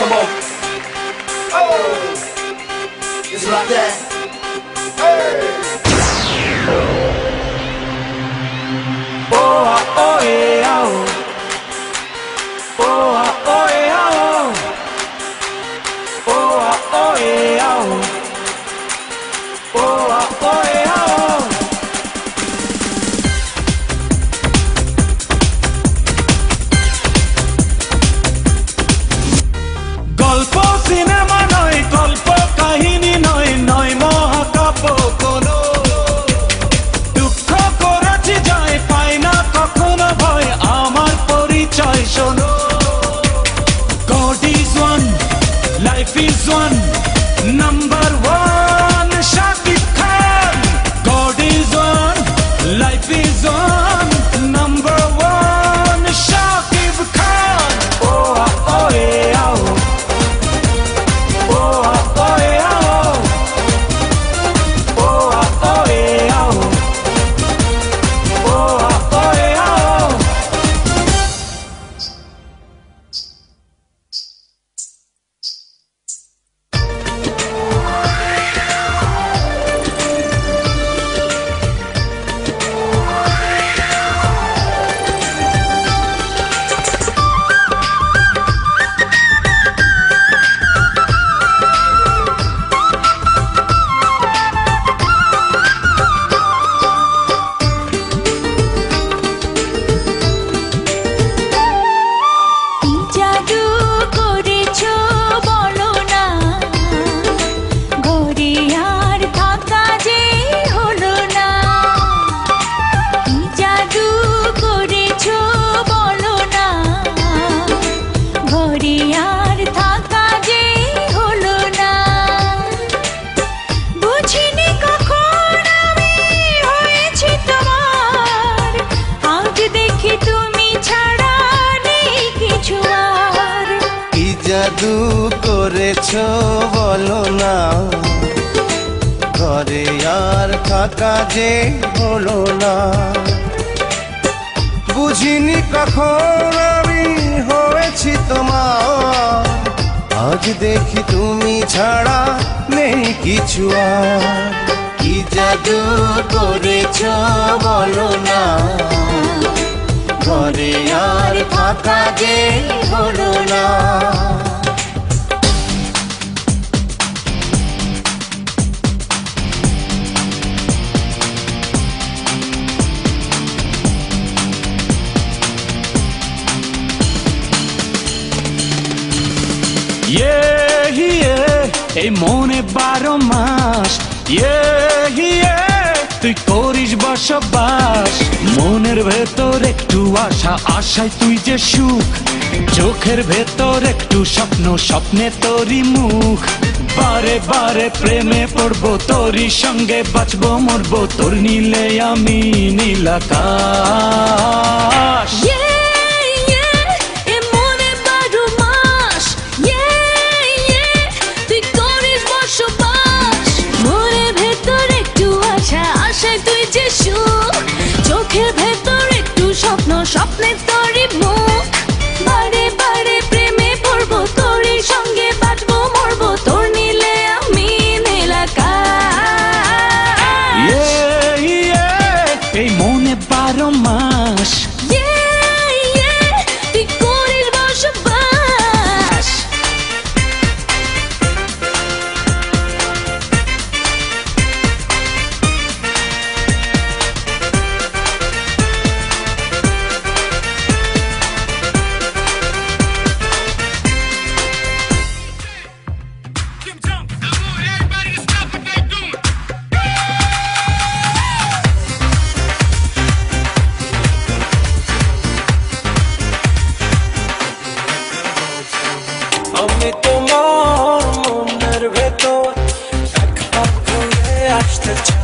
Come on. Oh, just like that. Hey. Oh, oh, yeah, oh. Oh, oh, yeah, oh. Oh, oh, yeah, oh. Oh, oh, yeah, oh. গল্প cinema নয়, গল্প কাহিনী নয়, নয় মহাকাব্য কোনো। দুঃখ করেছি যায়, পাই না কখনো ভয়, আমার পরিচয় শোনো। God is one, life is one, number one, Shakib Khan. God is one, life is one, number one, Shakib Khan. Oh, oh, yeah, oh. জাদু করেছো বলো না, ঘরে আর থাকা যে হলো না। বুঝিনি কখন আমি হয়েছি তোমার, আজ দেখি তুমি ছাড়া নেই কিছু আর। কি জাদু করেছো বলো না, ঘরে আর থাকা যে হলো না। এই মনে 12 মাস, তুই করিস বসবাস। মনের ভেতর একটু আশা, আশায় তুই যে সুখ। চোখের ভেতর একটু স্বপ্ন, স্বপ্নে তোরই মুখ। বারে বারে প্রেমে পড়বো, তোরই সঙ্গে বাঁচবো মরবো, তোর নীলে আমি নীল আকাশ। চোখের ভেতর একটু স্বপ্ন, স্বপ্নে তোরই মুখ। বারে বারে প্রেমে পড়বো, তোরই সঙ্গে বাঁচবো মরবো, তোর নীলে আমি নীল আকাশ। এই মনে 12 মাস, তুই করিস বসবাস। আমি তোমার মনের ভেতর এক হাত ধরে আসতে চাই।